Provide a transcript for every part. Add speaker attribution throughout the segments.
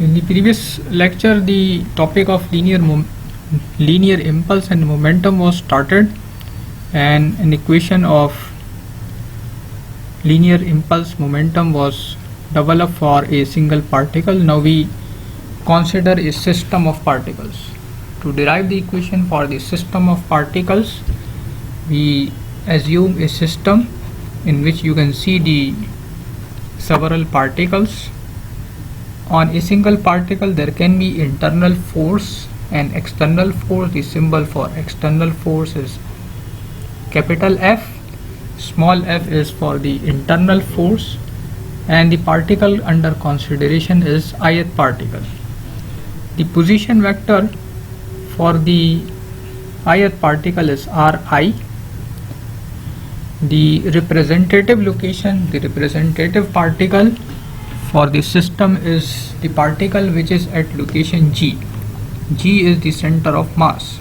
Speaker 1: In the previous lecture, the topic of linear impulse and momentum was started, and an equation of linear impulse momentum was developed for a single particle. Now we consider a system of particles. To derive the equation for the system of particles, we assume a system in which you can see the several particles. On a single particle there can be internal force and external force. The symbol for external force is capital F, small f is for the internal force, and the particle under consideration is ith particle. The position vector for the ith particle is Ri. The representative location, the representative particle for the system is the particle which is at location G. G is the center of mass,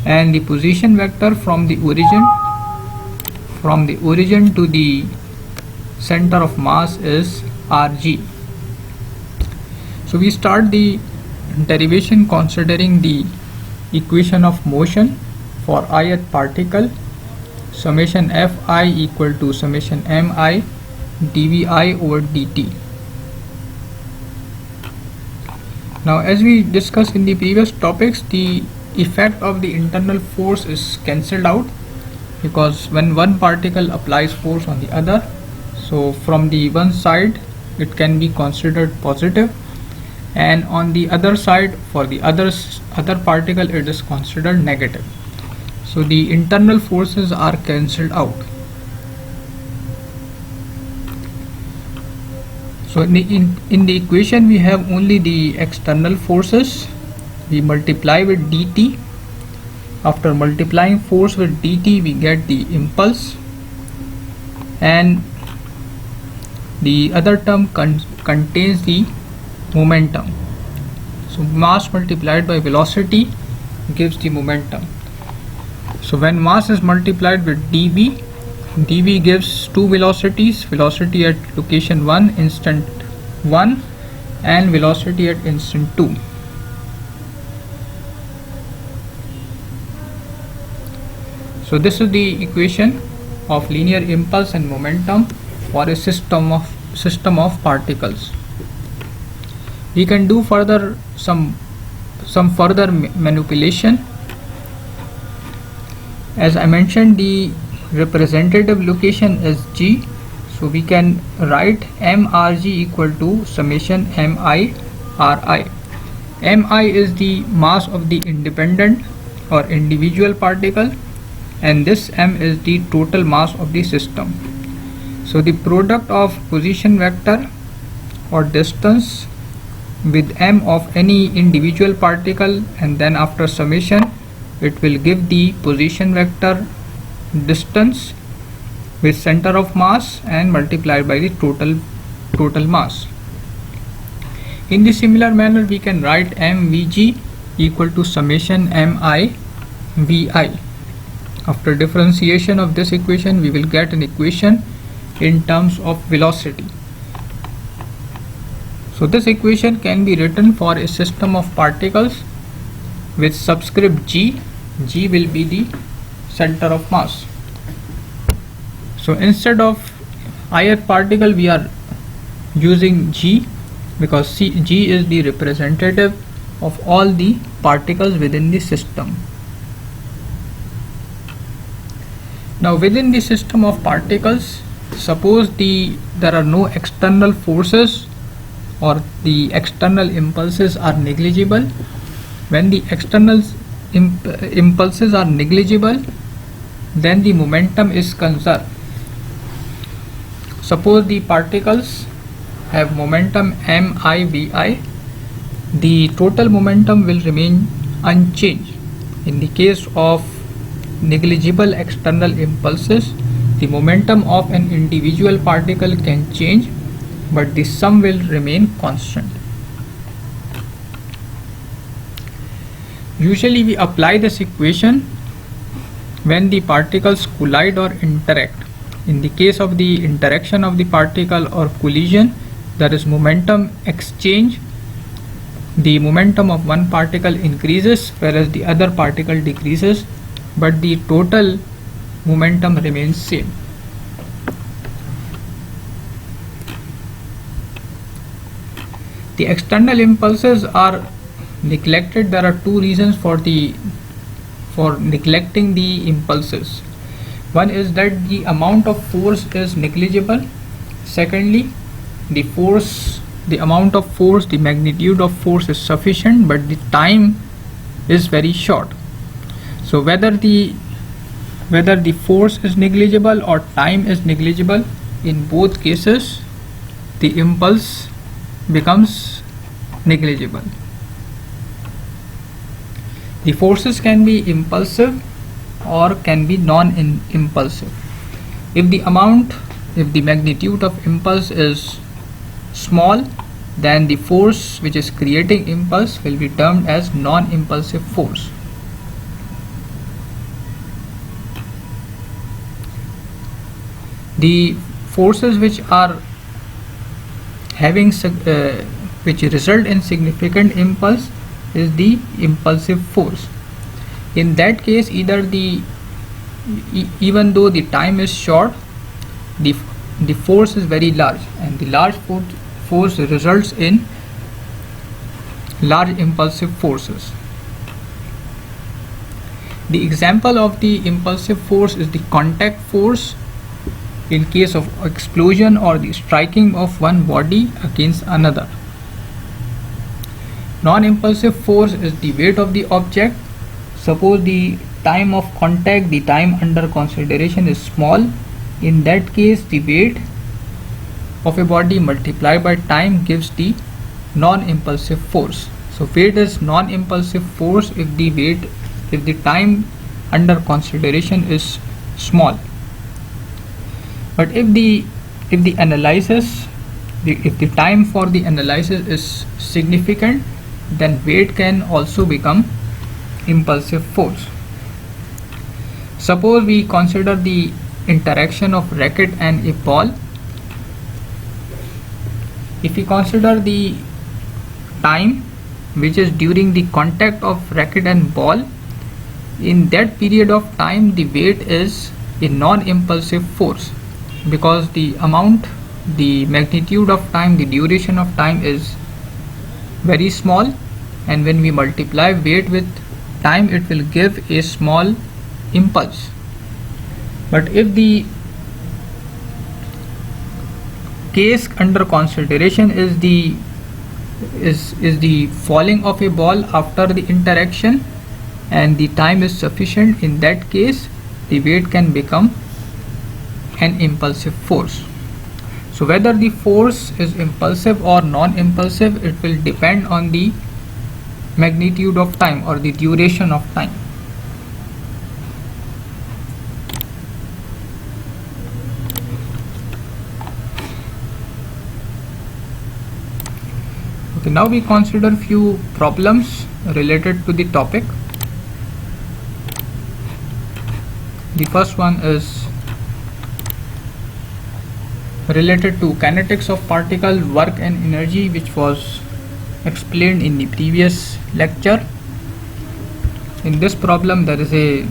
Speaker 1: and the position vector from the origin to the center of mass is Rg. So we start the derivation considering the equation of motion for ith particle. Summation Fi equal to summation Mi dvi over dt. Now, as we discussed in the previous topics, the effect of the internal force is cancelled out, because when one particle applies force on the other, so from the one side it can be considered positive, and on the other side for the other particle it is considered negative. So the internal forces are cancelled out. So in the equation we have only the external forces. We multiply with dt. After multiplying force with dt we get the impulse, and the other term contains the momentum. So mass multiplied by velocity gives the momentum. So when mass is multiplied with dv, dv gives two velocities, velocity at location 1 instant 1 and velocity at instant 2. So this is the equation of linear impulse and momentum for a system of particles. We can do further some further manipulation. As I mentioned, the representative location is G, so we can write mRg equal to summation Mi Ri. Mi is the mass of the independent or individual particle, and this m is the total mass of the system. So the product of position vector or distance with m of any individual particle, and then after summation it will give the position vector distance with center of mass and multiplied by the total mass. In the similar manner we can write mvg equal to summation mi vi. After differentiation of this equation we will get an equation in terms of velocity. So this equation can be written for a system of particles with subscript g. G will be the center of mass. So instead of ith particle we are using G, because G is the representative of all the particles within the system. Now within the system of particles, suppose there are no external forces or the external impulses are negligible. When the external impulses are negligible, then the momentum is conserved. Suppose the particles have momentum MIVI, the total momentum will remain unchanged. In the case of negligible external impulses, the momentum of an individual particle can change, but the sum will remain constant. Usually we apply this equation when the particles collide or interact. In the case of the interaction of the particle or collision, there is momentum exchange the momentum of one particle increases whereas the other particle decreases, but the total momentum remains same. The external impulses are neglected. There are two reasons for neglecting the impulses. One is that the amount of force is negligible. Secondly, the amount of force, the magnitude of force is sufficient, but the time is very short. So whether the force is negligible or time is negligible, in both cases the impulse becomes negligible. The forces can be impulsive or can be non-impulsive. If the magnitude of impulse is small, then the force which is creating impulse will be termed as non-impulsive force. The forces which are which result in significant impulse is the impulsive force. In that case, even though the time is short, the force is very large, and the large force results in large impulsive forces. The example of the impulsive force is the contact force in case of explosion or the striking of one body against another. Non-impulsive force is the weight of the object. Suppose the time of contact, the time under consideration is small. In that case, the weight of a body multiplied by time gives the non-impulsive force. So weight is non-impulsive force if the time under consideration is small. But if the time for the analysis is significant, then weight can also become impulsive force. Suppose we consider the interaction of racket and a ball. If we consider the time which is during the contact of racket and ball, in that period of time the weight is a non-impulsive force, because the magnitude of time, the duration of time is very small, and when we multiply weight with time, it will give a small impulse. But if the case under consideration is the falling of a ball after the interaction and the time is sufficient, in that case the weight can become an impulsive force. So whether the force is impulsive or non-impulsive, it will depend on the magnitude of time or the duration of time. Okay, now we consider few problems related to the topic. The first one is related to kinetics of particle, work and energy, which was explained in the previous lecture. In this problem, there is a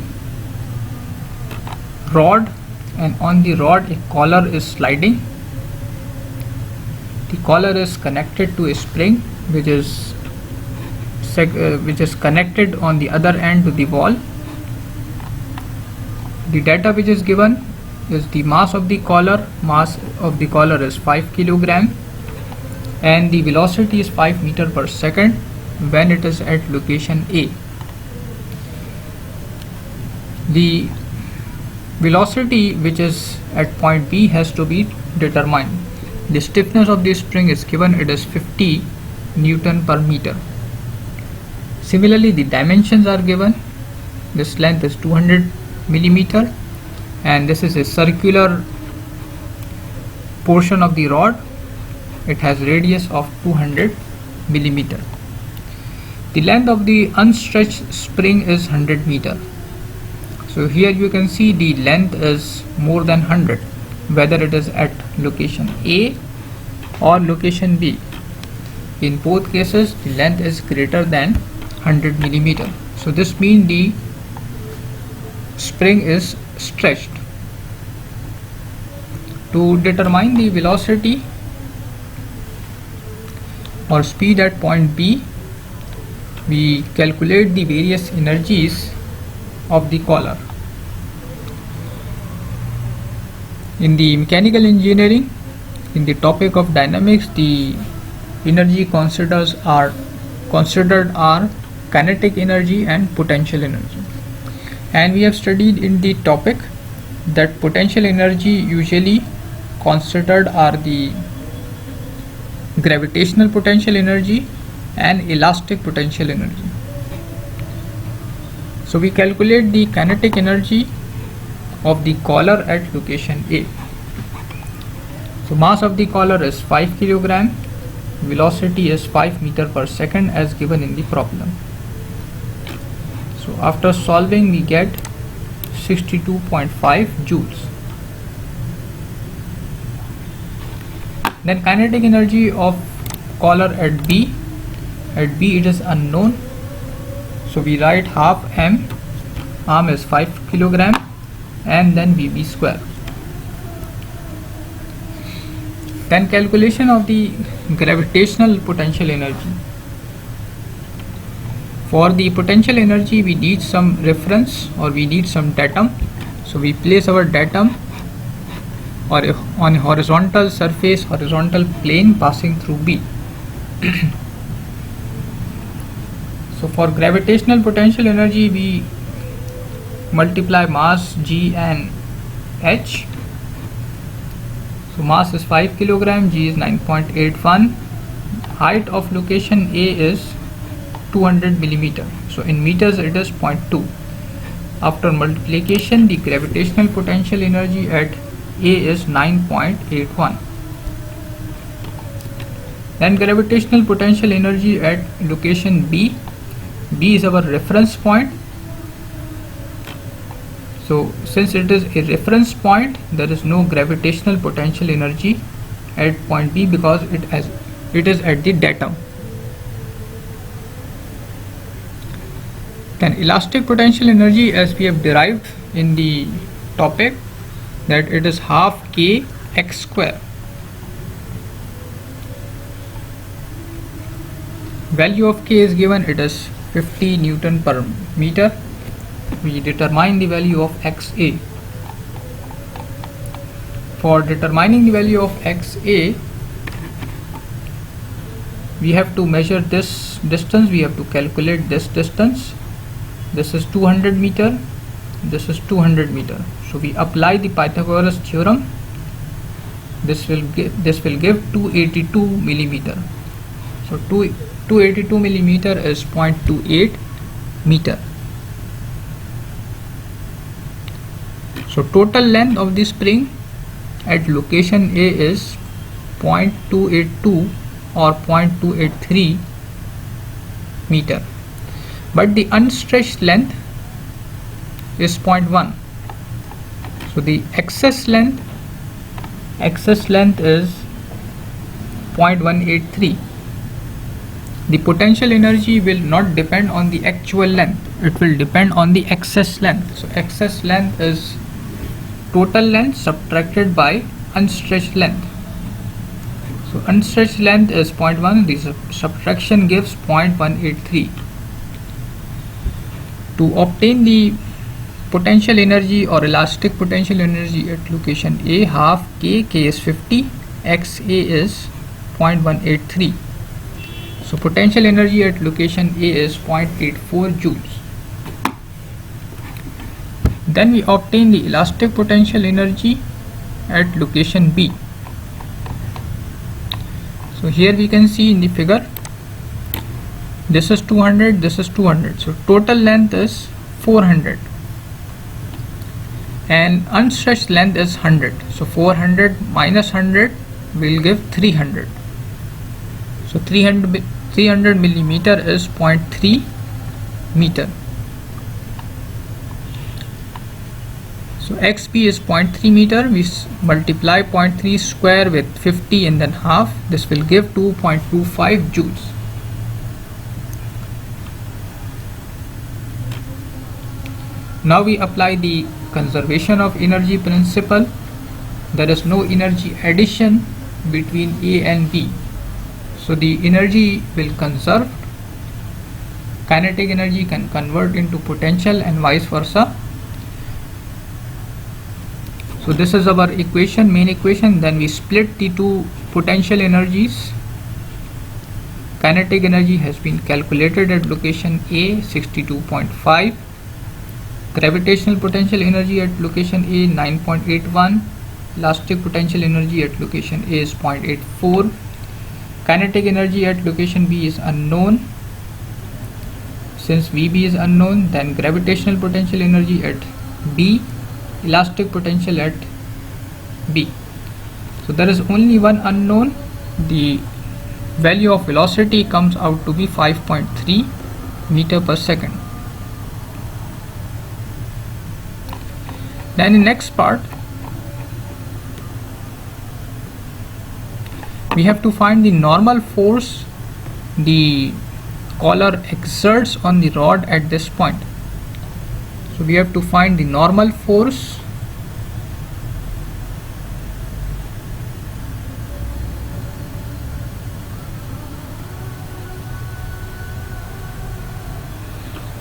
Speaker 1: rod, and on the rod a collar is sliding. The collar is connected to a spring which is connected on the other end to the wall. The data which is given is the mass of the collar. Mass of the collar is 5 kilogram, and the velocity is 5 meter per second when it is at location A. The velocity which is at point B has to be determined. The stiffness of the spring is given, it is 50 Newton per meter. Similarly, the dimensions are given. This length is 200 millimeter, and this is a circular portion of the rod. It has radius of 200 millimeter. The length of the unstretched spring is 100 meter. So here you can see the length is more than 100, whether it is at location A or location B. In both cases the length is greater than 100 millimeter. So this means the spring is stretched. To determine the velocity or speed at point B, we calculate the various energies of the collar. In the mechanical engineering, in the topic of dynamics, the energy considered are kinetic energy and potential energy. And we have studied in the topic that potential energy usually considered are the gravitational potential energy and elastic potential energy. So we calculate the kinetic energy of the collar at location A. So mass of the collar is 5 kg, velocity is 5 meter per second as given in the problem. So after solving we get 62.5 joules. Then kinetic energy of collar at B. At B it is unknown, so we write half m, arm is 5 kg, and then Vb square. Then calculation of the gravitational potential energy. For the potential energy we need some reference or we need some datum. So we place our datum or on a horizontal surface, horizontal plane passing through B. So for gravitational potential energy we multiply mass G and H. So mass is 5 kg, G is 9.81, height of location A is 200 millimeter. So in meters it is 0.2. After multiplication the gravitational potential energy at A is 9.81. Then gravitational potential energy at location B. B is our reference point. So since it is a reference point, there is no gravitational potential energy at point B because it is at the datum. Then elastic potential energy, as we have derived in the topic, that it is half k x square. Value of k is given, it is 50 Newton per meter. We determine the value of XA. For determining the value of XA, we have to measure this distance, we have to calculate this distance. This is 200 meter, this is 200 meter. So we apply the Pythagoras theorem. This will give 282 millimeter. So 282 millimeter is 0.28 meter. So total length of the spring at location A is 0.282 or 0.283 meter, but the unstretched length is 0.1. So the excess length is 0.183. The potential energy will not depend on the actual length, it will depend on the excess length. So excess length is total length subtracted by unstretched length. So unstretched length is 0.1, the subtraction gives 0.183. To obtain the potential energy or elastic potential energy at location A, half k is 50, XA is 0.183. So potential energy at location A is 0.84 joules. Then we obtain the elastic potential energy at location B. So here we can see in the figure, this is 200, this is 200. So total length is 400 and unstretched length is 100. So 400 minus 100 will give 300. So 300 millimeter is 0.3 meter. So xp is 0.3 meter. We multiply 0.3 square with 50 and then half. This will give 2.25 joules. Now we apply the conservation of energy principle. There is no energy addition between A and B. So the energy will conserve. Kinetic energy can convert into potential and vice versa. So this is our equation, main equation. Then we split the two potential energies. Kinetic energy has been calculated at location A, 62.5. Gravitational potential energy at location A, 9.81. Elastic potential energy at location A is 0.84. Kinetic energy at location B is unknown. Since VB is unknown, then gravitational potential energy at B, elastic potential at B. So there is only one unknown. The value of velocity comes out to be 5.3 meter per second. Then in next part, we have to find the normal force the collar exerts on the rod at this point. So we have to find the normal force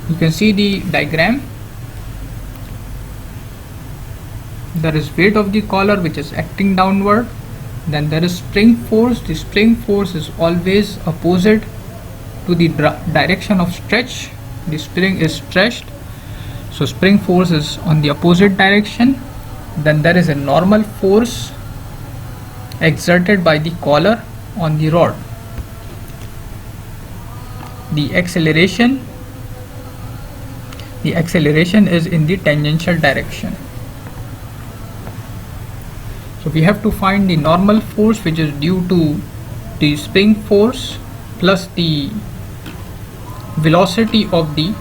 Speaker 1: you can see the diagram. There is weight of the collar which is acting downward. Then there is spring force. The spring force is always opposite to the direction of stretch. The spring is stretched, so spring force is on the opposite direction. Then there is a normal force exerted by the collar on the rod. The acceleration is in the tangential direction. So we have to find the normal force which is due to the spring force plus the velocity of the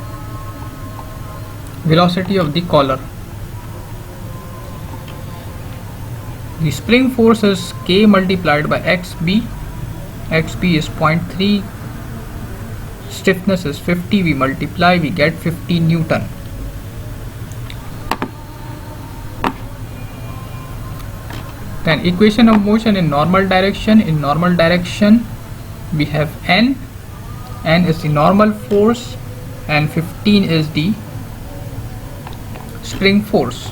Speaker 1: collar. The spring force is K multiplied by XB. XB is 0.3, stiffness is 50, we multiply, we get 50 Newton. Then equation of motion in normal direction. In normal direction we have N is the normal force and 15 is the spring force.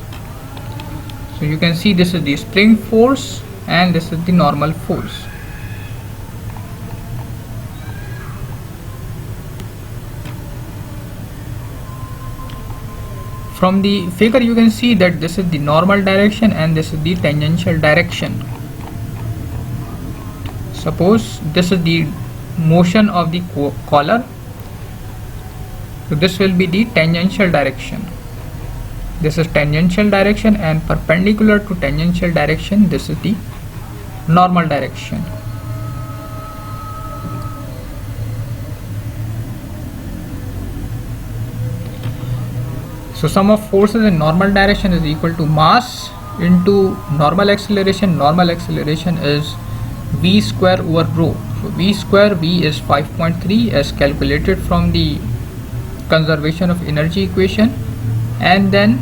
Speaker 1: So you can see this is the spring force and this is the normal force. From the figure you can see that this is the normal direction and this is the tangential direction. Suppose this is the motion of the collar, so this will be the tangential direction. This is tangential direction, and perpendicular to tangential direction this is the normal direction. So sum of forces in normal direction is equal to mass into normal acceleration. Normal acceleration is v square over rho. So v square, v is 5.3 as calculated from the conservation of energy equation, and then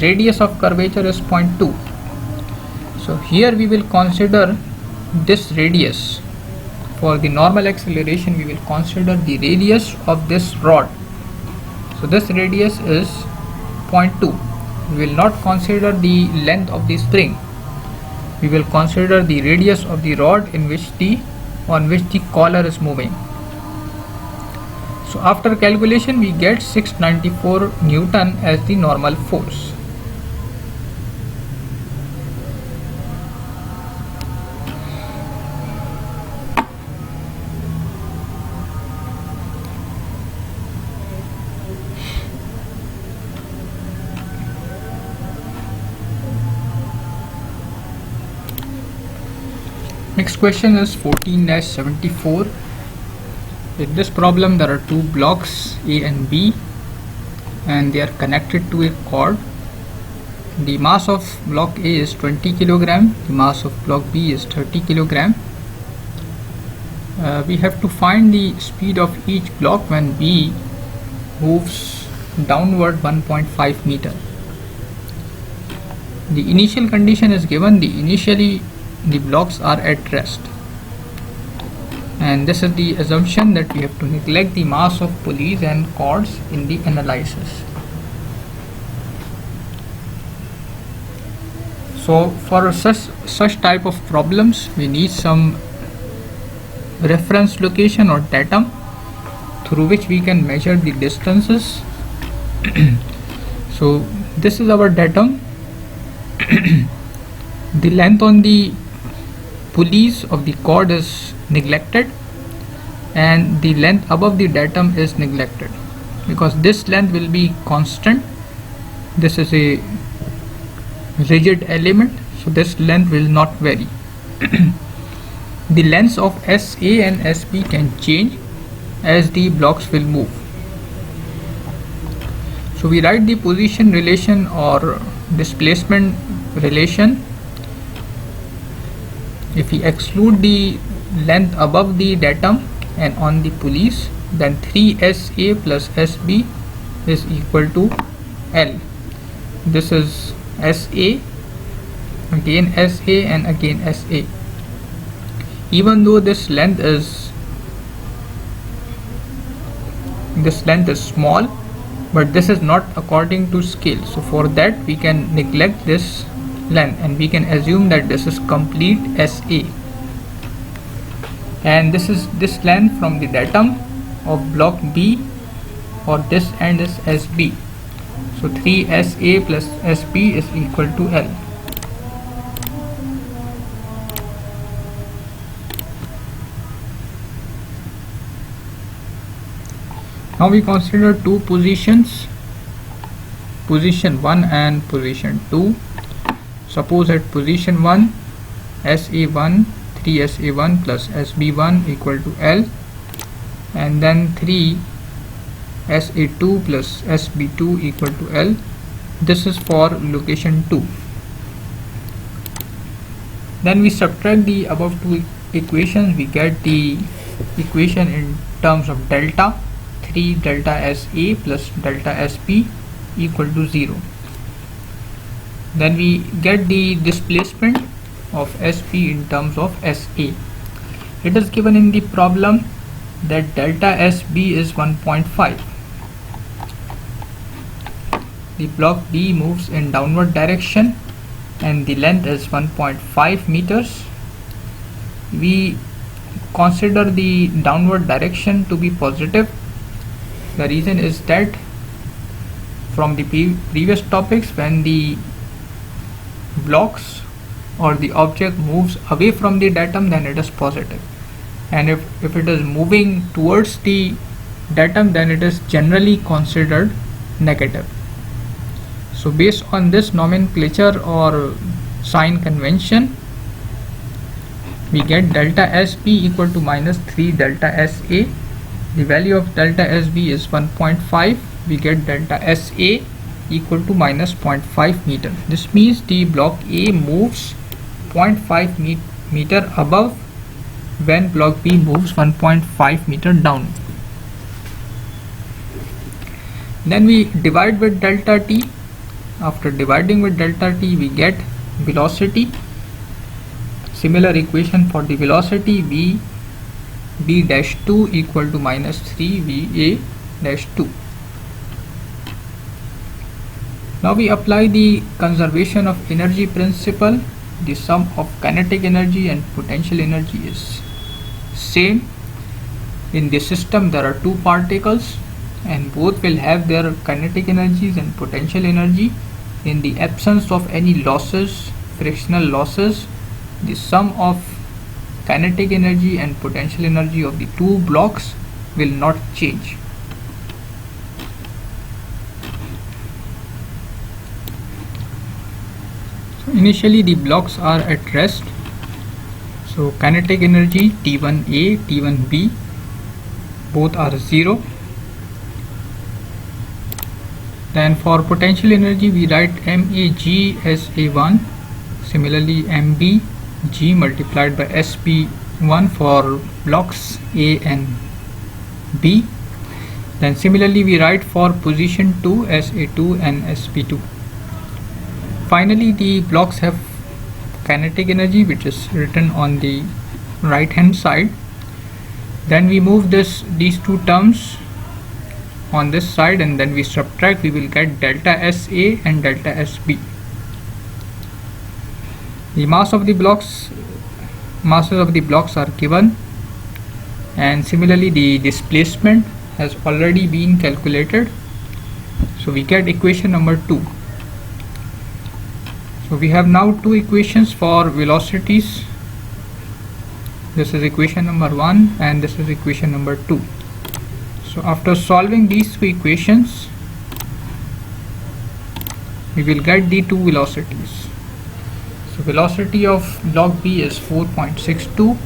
Speaker 1: radius of curvature is 0.2. So here we will consider this radius. For the normal acceleration we will consider the radius of this rod. So this radius is 0.2. We will not consider the length of the spring. We will consider the radius of the rod on which the collar is moving. So after calculation we get 694 Newton as the normal force. Next question is 14-74. In this problem there are two blocks A and B and they are connected to a cord, the mass of block A is 20 kilogram, the mass of block B is 30 kilogram. We have to find the speed of each block when B moves downward 1.5 meter. The initial condition is given. Initially the blocks are at rest, and this is the assumption that we have to neglect the mass of pulleys and cords in the analysis. So for such type of problems, we need some reference location or datum through which we can measure the distances. So this is our datum. The length on the pulleys of the cord is neglected, and the length above the datum is neglected, because this length will be constant. This is a rigid element, so this length will not vary. The lengths of SA and SB can change as the blocks will move. So we write the position relation or displacement relation. If we exclude the length above the datum and on the pulleys, then 3SA plus SB is equal to L. This is SA, again SA, and again SA. Even though this length is small, but this is not according to scale. So for that we can neglect this length and we can assume that this is complete SA, and this is this length from the datum of block B, or this end is SB. So 3SA plus SB is equal to L. Now we consider two positions, position 1 and position 2. Suppose at position 1, SA1, 3SA1 plus SB1 equal to L, and then 3SA2 plus SB2 equal to L. This is for location 2. Then we subtract the above two equations. We get the equation in terms of delta. 3 delta SA plus delta SP equal to 0. Then we get the displacement of SP in terms of SA. It is given in the problem that delta SB is 1.5. The block B moves in downward direction and the length is 1.5 meters. We consider the downward direction to be positive. The reason is that from the previous topics, when the blocks or the object moves away from the datum, then it is positive, and if it is moving towards the datum, then it is generally considered negative. So based on this nomenclature or sign convention, we get delta SB equal to minus 3 delta SA. The value of delta SB is 1.5. We get delta SA equal to minus 0.5 meter. This means the block A moves 0.5 meter above when block B moves 1.5 meter down. Then we divide with delta T. After dividing with delta T, we get velocity. Similar equation for the velocity: V dash 2 equal to minus 3 VA dash 2. Now we apply the conservation of energy principle. The sum of kinetic energy and potential energy is same. In the system there are two particles and both will have their kinetic energies and potential energy. In the absence of any losses, frictional losses, the sum of kinetic energy and potential energy of the two blocks will not change. So initially the blocks are at rest, so kinetic energy T1A, T1B both are 0. Then for potential energy we write MAG as A1, similarly MBG multiplied by SP1 for blocks A and B. Then similarly we write for position 2 as A2 and SP2. Finally the blocks have kinetic energy, which is written on the right hand side. Then we move these two terms on this side and then we subtract. We will get delta SA and delta SB. The masses of the blocks are given, and similarly the displacement has already been calculated, so we get equation number 2. So we have now two equations for velocities. This is equation number 1 and this is equation number 2. So after solving these two equations, we will get the two velocities. So velocity of block B is 4.62,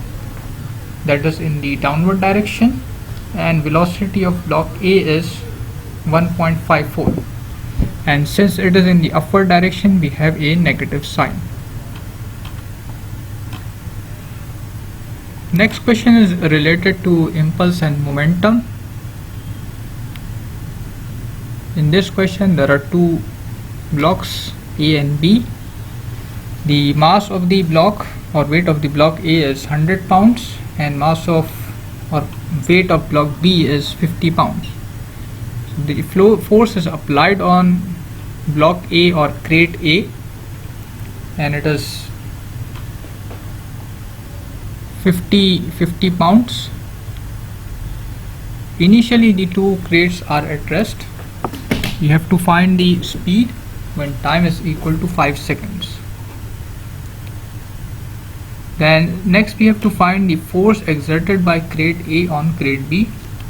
Speaker 1: that is in the downward direction, and velocity of block A is 1.54, and since it is in the upward direction we have a negative sign. Next question is related to impulse and momentum. In this question there are two blocks A and B. The mass of the block or weight of the block A is 100 pounds and mass of or weight of block B is 50 pounds. So the force is applied on block A or crate A, and it is 50 pounds. Initially the two crates are at rest. You have to find the speed when time is equal to 5 seconds. Then next we have to find the force exerted by crate A on crate B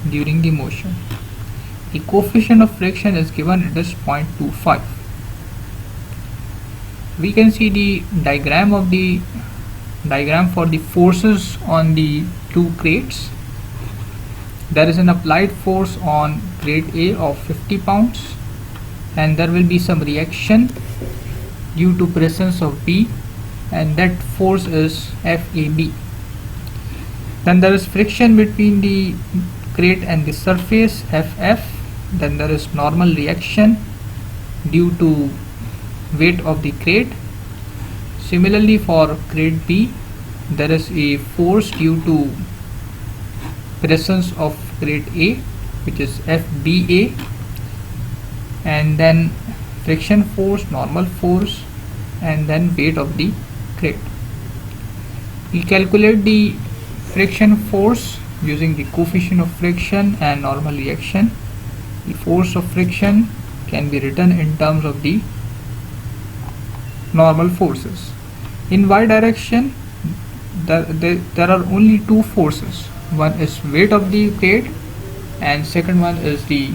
Speaker 1: during the motion. The coefficient of friction is given, it is 0.25. We can see the diagram for the forces on the two crates. There is an applied force on crate A of 50 pounds, and there will be some reaction due to presence of B, and that force is FAB. Then there is friction between the crate and the surface, FF. Then there is normal reaction due to weight of the crate. Similarly for crate B, there is a force due to presence of crate A, which is FBA, and then friction force, normal force, and then weight of the crate. We calculate the friction force using the coefficient of friction and normal reaction. The force of friction can be written in terms of the normal forces. In y direction there are only two forces. One is weight of the crate and second one is the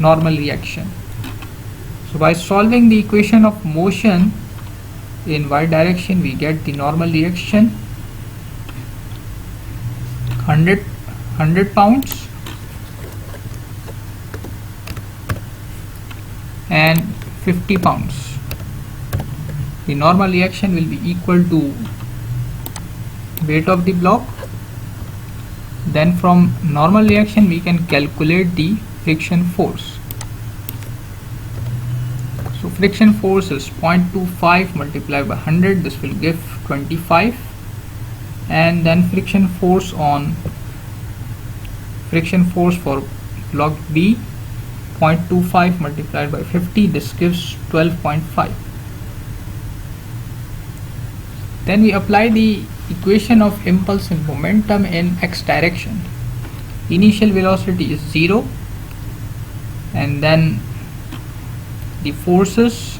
Speaker 1: normal reaction. So by solving the equation of motion in y direction, we get the normal reaction 100 pounds and 50 pounds. The normal reaction will be equal to weight of the block. Then from normal reaction we can calculate the friction force. So friction force is 0.25 multiplied by 100, this will give 25, and then friction force for block B, 0.25 multiplied by 50, this gives 12.5. Then we apply the equation of impulse and momentum in x direction. Initial velocity is 0, and then the forces,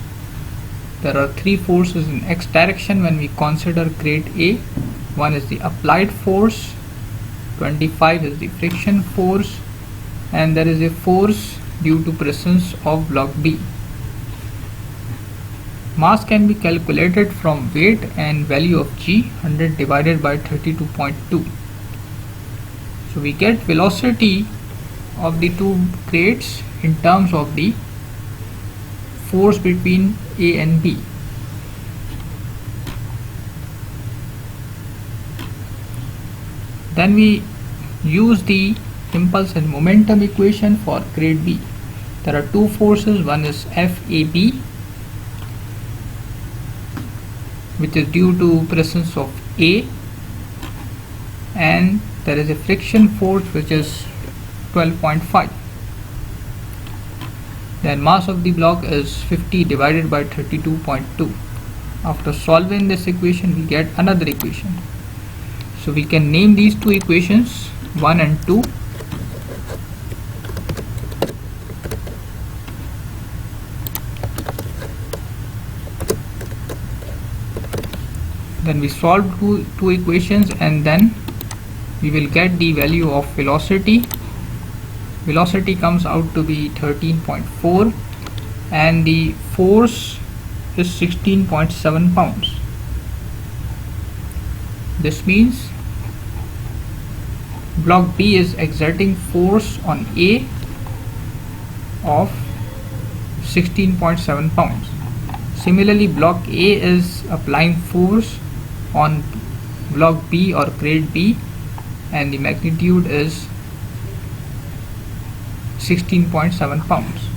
Speaker 1: there are three forces in x direction when we consider crate A. One is the applied force, 25 is the friction force, and there is a force due to presence of block B. Mass can be calculated from weight and value of g, 100 divided by 32.2. So we get velocity of the two crates in terms of the force between A and B. Then we use the impulse and momentum equation for grade B. There are two forces, one is FAB, which is due to presence of A, and there is a friction force which is 12.5. Then mass of the block is 50 divided by 32.2. After solving this equation, we get another equation. So we can name these two equations 1 and 2. Then we solve two equations, and then we will get the value of velocity. Velocity comes out to be 13.4 and the force is 16.7 pounds. This means block B is exerting force on A of 16.7 pounds. Similarly, block A is applying force on block B or grade B, and the magnitude is 16.7 pounds.